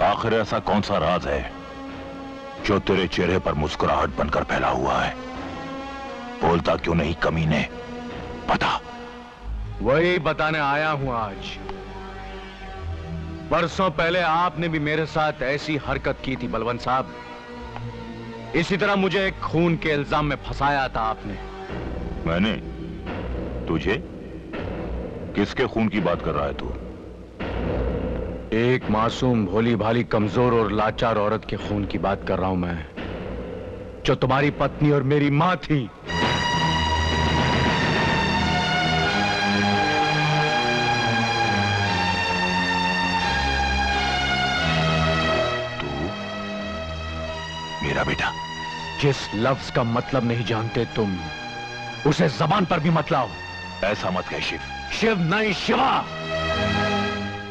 आखिर ऐसा कौन सा राज है जो तेरे चेहरे पर मुस्कुराहट बनकर फैला हुआ है? बोलता क्यों नहीं कमीने? बता। वही बताने आया हूं आज। बरसों पहले आपने भी मेरे साथ ऐसी हरकत की थी बलवंत साहब। इसी तरह मुझे एक खून के इल्जाम में फंसाया था आपने। मैंने? तुझे? किसके खून की बात कर रहा है तू? एक मासूम भोली भाली कमजोर और लाचार औरत के खून की बात कर रहा हूं मैं, जो तुम्हारी पत्नी और मेरी मां थी। तू मेरा बेटा? जिस लफ्ज का मतलब नहीं जानते तुम, उसे जबान पर भी मत लाओ। ऐसा मत कह शिव। शिव नहीं, शिवा।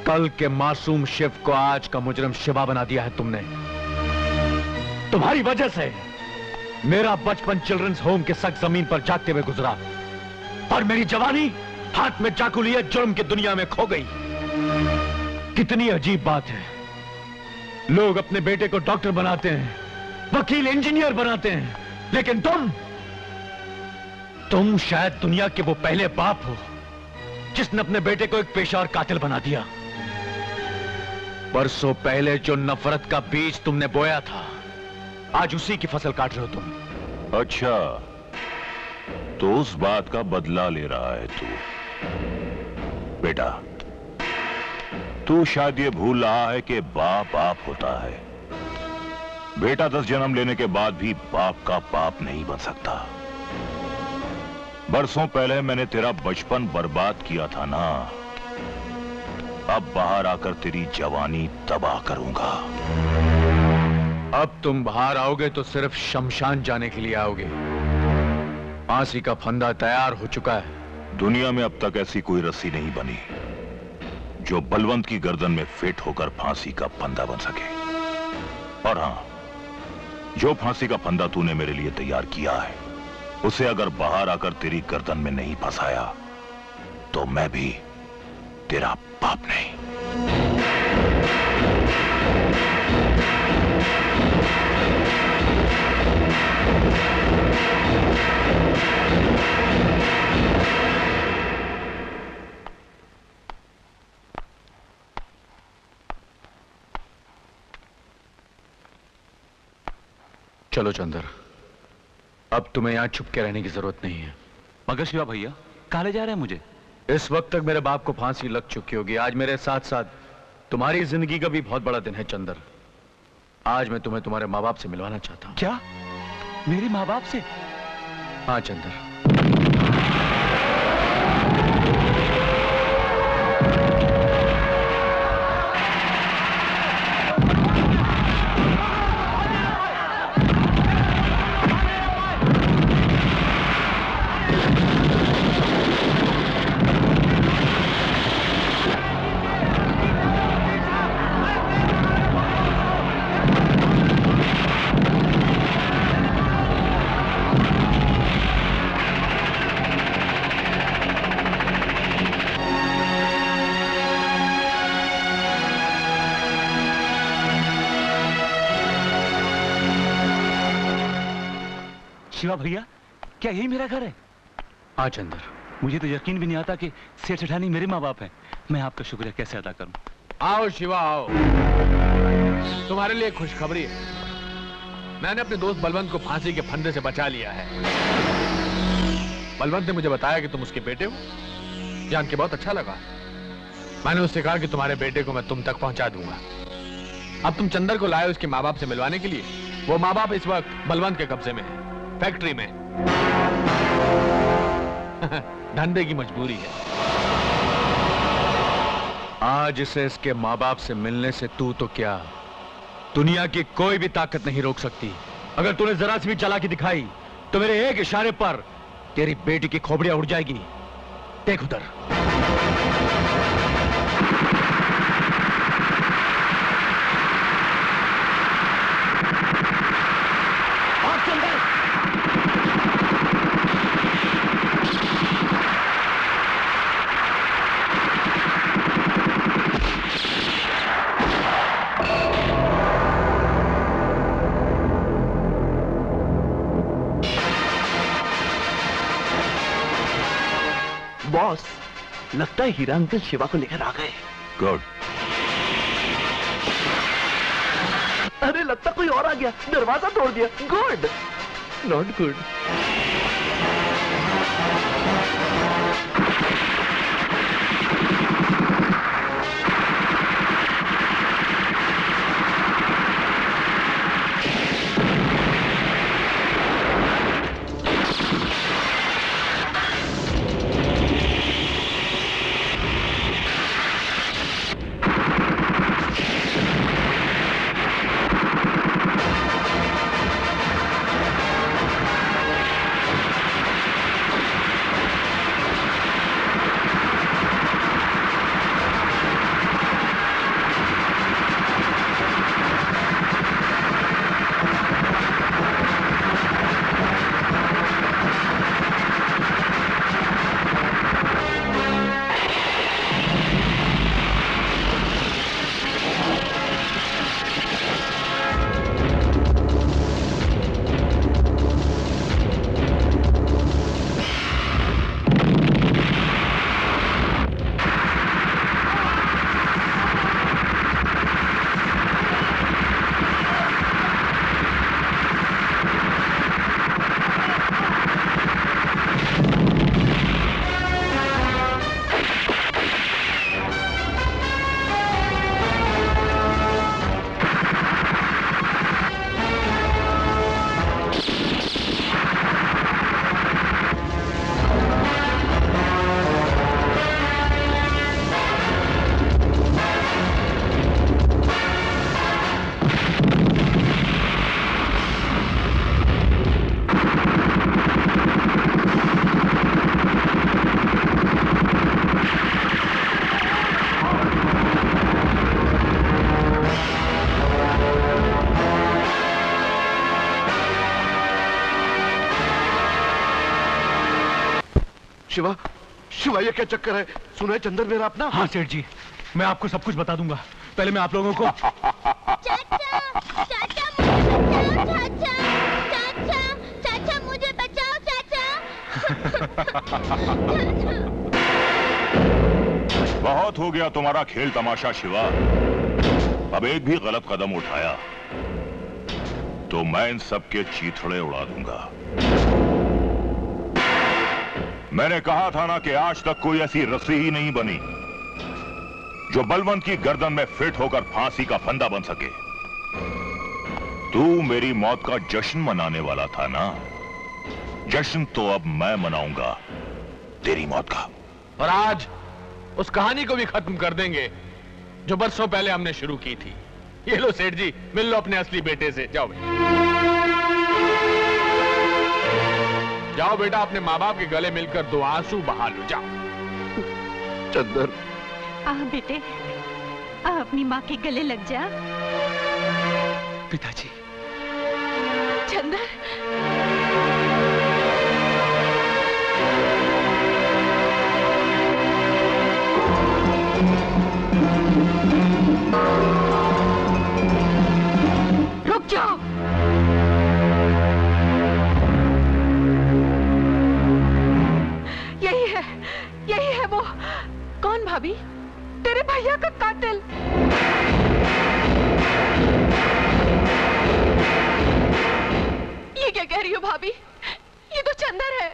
कल के मासूम शिव को आज का मुजरिम शिवा बना दिया है तुमने। तुम्हारी वजह से मेरा बचपन चिल्ड्रंस होम के सख्त जमीन पर जागते हुए गुजरा और मेरी जवानी हाथ में चाकू लिए जुर्म की दुनिया में खो गई। कितनी अजीब बात है, लोग अपने बेटे को डॉक्टर बनाते हैं, वकील, इंजीनियर बनाते हैं, लेकिन तुम शायद दुनिया के वो पहले बाप हो जिसने अपने बेटे को एक पेशेवर कातिल बना दिया। बरसों पहले जो नफरत का बीज तुमने बोया था, आज उसी की फसल काट रहे हो तुम। अच्छा, तो उस बात का बदला ले रहा है तू? बेटा, तू शायद ये भूल रहा है कि बाप बाप होता है। बेटा 10 जन्म लेने के बाद भी बाप का बाप नहीं बन सकता। बरसों पहले मैंने तेरा बचपन बर्बाद किया था ना, अब बाहर आकर तेरी जवानी तबाह करूंगा। अब तुम बाहर आओगे तो सिर्फ शमशान जाने के लिए आओगे। फांसी का फंदा तैयार हो चुका है। दुनिया में अब तक ऐसी कोई रस्सी नहीं बनी जो बलवंत की गर्दन में फिट होकर फांसी का फंदा बन सके। और हां, जो फांसी का फंदा तूने मेरे लिए तैयार किया है, उसे अगर बाहर आकर तेरी गर्दन में नहीं फंसाया तो मैं भी तेरा बाप नहीं। चलो चंदर, अब तुम्हें यहां छुप के रहने की जरूरत नहीं है। मगर शिवा भैया, कहां ले जा रहे हैं मुझे? इस वक्त तक मेरे बाप को फांसी लग चुकी होगी। आज मेरे साथ साथ तुम्हारी जिंदगी का भी बहुत बड़ा दिन है चंदर। आज मैं तुम्हें तुम्हारे माँ बाप से मिलवाना चाहता हूँ। क्या? मेरे माँ बाप से? हाँ चंदर। शिवा भैया, क्या यही मेरा घर है? हाँ चंदर। मुझे तो यकीन भी नहीं आता कि सेठ सेठानी मेरे माँ बाप हैं। मैं आपका शुक्रिया कैसे अदा करूं? आओ शिवा आओ, तुम्हारे लिए खुशखबरी है। मैंने अपने दोस्त बलवंत को फांसी के फंदे से बचा लिया है। बलवंत ने मुझे बताया कि तुम उसके बेटे हो। जान के बहुत अच्छा लगा। मैंने उससे कहा कि तुम्हारे बेटे को मैं तुम तक पहुंचा दूंगा। अब तुम चंदर को लाए उसके माँ बाप से मिलवाने के लिए। वो माँ बाप इस वक्त बलवंत के कब्जे में है, फैक्ट्री में। धंधे की मजबूरी है। आज इसे इसके माँ बाप से मिलने से तू तो क्या, दुनिया की कोई भी ताकत नहीं रोक सकती। अगर तूने जरा सी भी चालाकी दिखाई तो मेरे एक इशारे पर तेरी बेटी की खोपड़ियां उड़ जाएगी। देख उधर। बॉस, लगता है हीरा अंकल शिवा को लेकर आ गए। गुड। अरे लगता कोई और आ गया, दरवाजा तोड़ दिया। Good, not good. Shiva, Shiva ये क्या चक्कर है? सुना है चंदन मेरा अपना? हाँ सेठ जी, मैं आपको सब कुछ बता दूंगा। पहले मैं आप लोगों को चाचा मुझे बचाओ चाचा। बहुत हो गया तुम्हारा खेल तमाशा शिवा। अब एक भी गलत कदम उठाया तो मैं इन सबके चीथड़े उड़ा दूंगा। मैंने कहा था ना कि आज तक कोई ऐसी रस्सी ही नहीं बनी जो बलवंत की गर्दन में फिट होकर फांसी का फंदा बन सके। तू मेरी मौत का जश्न मनाने वाला था ना, जश्न तो अब मैं मनाऊंगा तेरी मौत का। और आज उस कहानी को भी खत्म कर देंगे जो बरसों पहले हमने शुरू की थी। ये लो सेठ जी, मिल लो अपने असली बेटे से। जाओ भाई, जाओ बेटा, अपने माँ बाप के गले मिलकर दो आंसू बहा लो। जाओ। चंदन, बेटे, अपनी माँ के गले लग जा। पिताजी। चंदन, रुक जाओ। यही है वो। कौन भाभी? तेरे भैया का कातिल। ये क्या कह रही हो भाभी? ये तो चंदन है।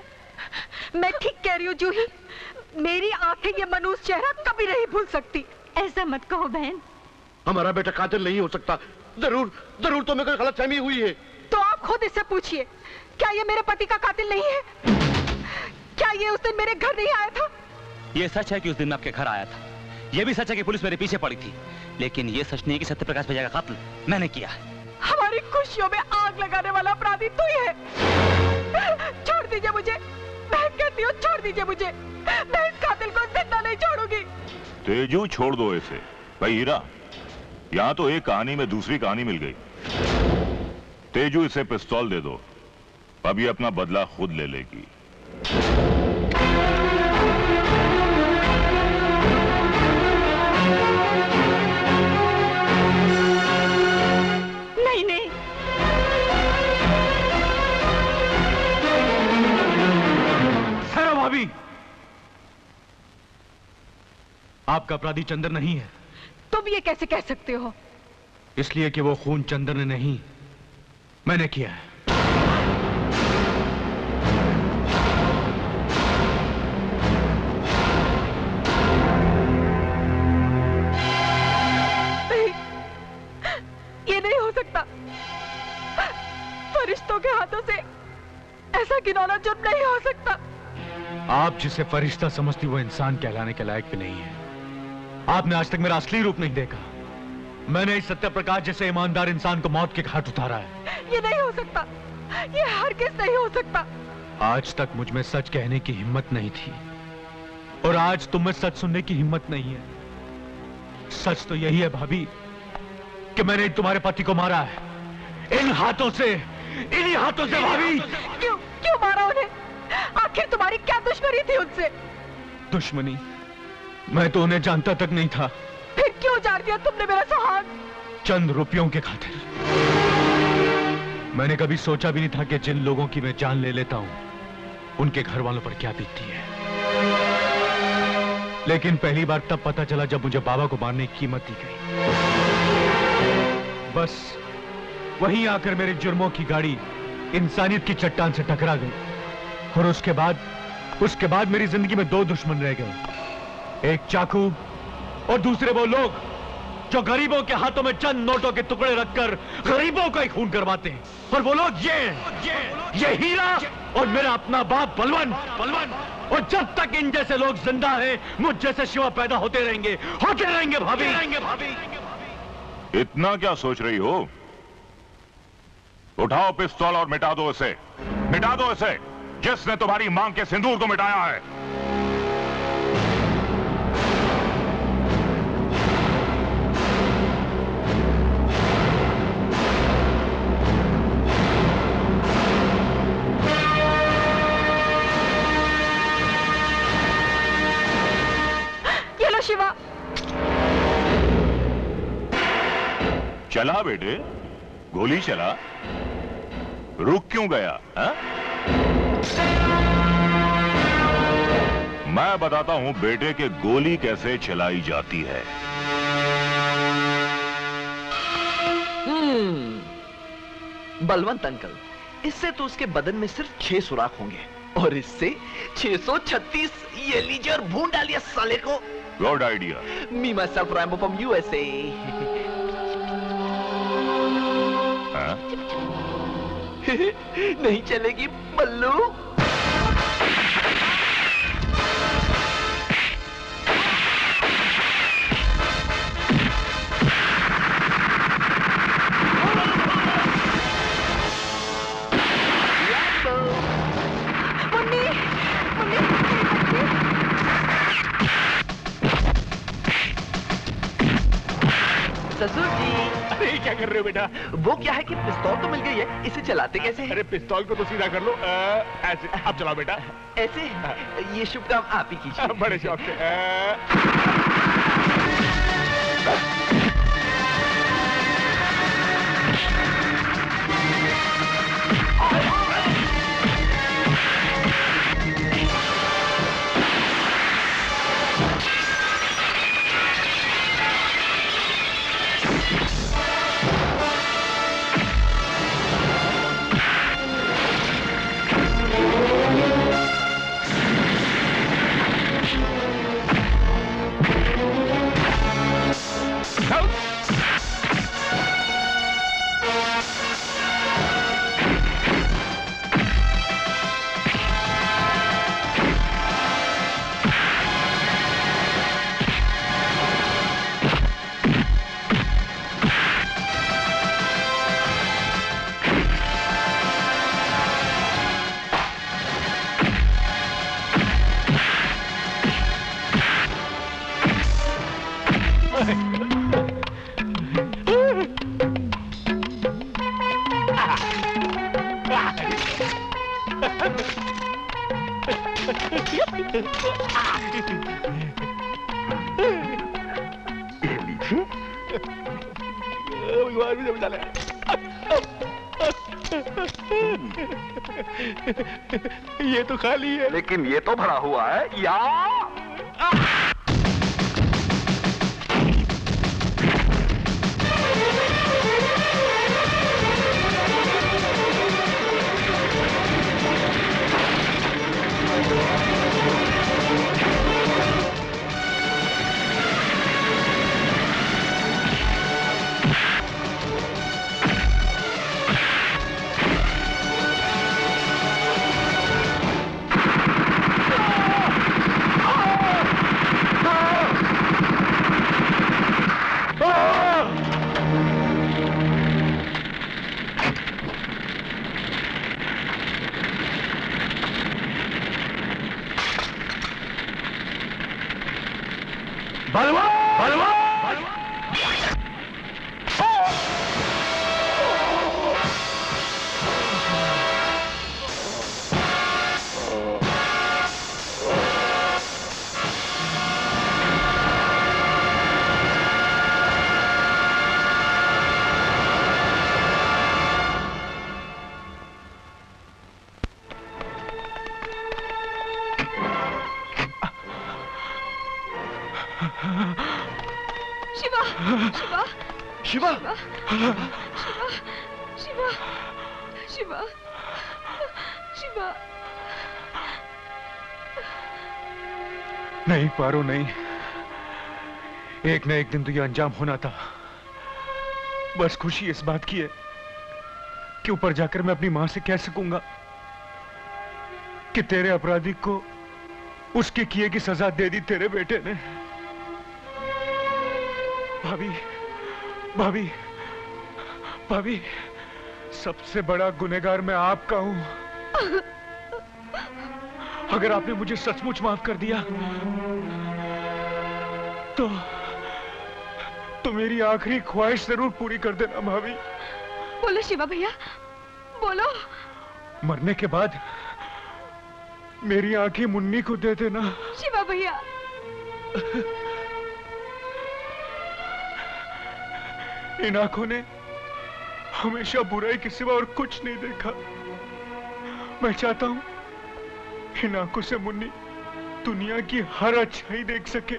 मैं ठीक कह रही हूँ जूही, मेरी आंखें ये मनूस चेहरा कभी नहीं भूल सकती। ऐसा मत कहो बहन। हमारा बेटा कातिल नहीं हो सकता। जरूर जरूर तो मेरे को गलतफहमी हुई है। तो आप खुद इससे पूछिए, क्या ये मेरे पति का कातिल नहीं है? क्या ये उस दिन मेरे घर नहीं आया था? ये सच है कि उस दिन मैं आपके घर आया था। ये भी सच है कि पुलिस मेरे पीछे पड़ी थी। लेकिन ये सच नहीं है कि सत्यप्रकाश भैया का कत्ल मैंने किया है। हमारी खुशियों में आग लगाने वाला अपराधी तू ही है। छोड़ दीजिए मुझे, मैं कहती हूँ छोड़ दीजिए मुझे। मैं इस कातिल को जिंदा नहीं छोड़ूंगी। तेजू छोड़ दो इसे। भाई हीरा, यहाँ तो एक कहानी में दूसरी कहानी मिल गई। तेजू इसे पिस्तौल दे दो, अब ये अपना बदला खुद ले लेगी। नहीं नहीं, भाभी, आपका अपराधी चंदर नहीं है। तुम ये कैसे कह सकते हो? इसलिए कि वो खून चंदर ने नहीं, मैंने किया है। नहीं, ये नहीं हो सकता। फरिश्तों के हाथों से ऐसा घिनौना जुर्म नहीं हो सकता। आप जिसे फरिश्ता समझती वो इंसान कहलाने के लायक भी नहीं है। आपने आज तक मेरा असली रूप नहीं देखा। मैंने इस सत्यप्रकाश जैसे ईमानदार इंसान को मौत के घाट उतारा है। ये नहीं हो सकता, ये हरगिज़ नहीं हो सकता। आज तक मुझ में सच कहने की हिम्मत नहीं थी और आज तुम में सच सुनने की हिम्मत नहीं है। सच तो यही है भाभी कि मैंने तुम्हारे पति को मारा है इन हाथों से, इन्हीं हाथों से भाभी। क्यों क्यों मारा उन्हें? आखिर तुम्हारी क्या दुश्मनी थी उनसे? दुश्मनी? मैं तो उन्हें जानता तक नहीं था। फिर क्यों जार दिया तुमने मेरा सुहाग? चंद रुपयों के खातिर। मैंने कभी सोचा भी नहीं था कि जिन लोगों की मैं जान ले लेता हूं उनके घर वालों पर क्या बीतती है। लेकिन पहली बार तब पता चला जब मुझे बाबा को मारने की कीमत दी गई। बस वहीं आकर मेरे जुर्मों की गाड़ी इंसानियत की चट्टान से टकरा गई और उसके बाद मेरी जिंदगी में दो दुश्मन रह गए, एक चाकू और दूसरे वो लोग जो गरीबों के हाथों में चंद नोटों के टुकड़े रखकर गरीबों का ही खून करवाते हैं। और वो लोग ये हीरा और मेरा अपना बाप बलवन। और जब तक इन जैसे लोग जिंदा हैं, मुझ जैसे शिवा पैदा होते रहेंगे भाभी। इतना क्या सोच रही हो? उठाओ पिस्तौल और मिटा दो इसे, जिसने तुम्हारी मांग के सिंदूर को मिटाया है। ये लो शिवा। चला बेटे, गोली चला, रुक क्यों गया? हा? मैं बताता हूं बेटे के गोली कैसे चलाई जाती है। बलवंत अंकल, इससे तो उसके बदन में सिर्फ 6 सुराख होंगे और इससे 636। ये लीजिए और भून डालिए साले को। Good idea. Me my self Rambo from USA. नहीं चलेगी बल्लू। ससुर जी। अरे क्या कर रहे हो बेटा? वो क्या है कि पिस्तौल तो मिल गई है, इसे चलाते कैसे हैं? अरे पिस्तौल को तो सीधा कर लो, ऐसे। अब चलाओ बेटा। ऐसे? ये शुभ काम आप ही कीजिए। बड़े शौक से। ये तो खाली है, लेकिन ये तो भरा हुआ है। या शिवा, शिवा, शिवा, शिवा। नहीं पारो, नहीं। एक न एक दिन तो ये अंजाम होना था। बस खुशी इस बात की है कि ऊपर जाकर मैं अपनी मां से कह सकूंगा कि तेरे अपराधी को उसके किए की सजा दे दी तेरे बेटे ने। भाभी, भाभी, भाभी, सबसे बड़ा गुनहगार मैं आपका हूं। अगर आपने मुझे सचमुच माफ कर दिया तो मेरी आखिरी ख्वाहिश जरूर पूरी कर देना भाभी। बोलो शिवा भैया, बोलो। मरने के बाद मेरी आंखें मुन्नी को दे देना। शिवा भैया। इन आंखों ने हमेशा बुराई के सिवा और कुछ नहीं देखा। मैं चाहता हूं इन आंखों से मुन्नी दुनिया की हर अच्छाई देख सके।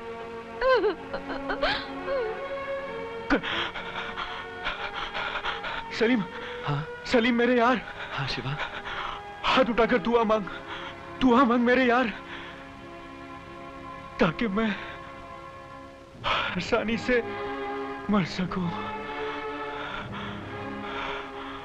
सलीम। हाँ सलीम मेरे यार। हाँ शिवा। हाथ उठाकर दुआ मांग, दुआ मांग मेरे यार, ताकि मैं आसानी से मर सकूं।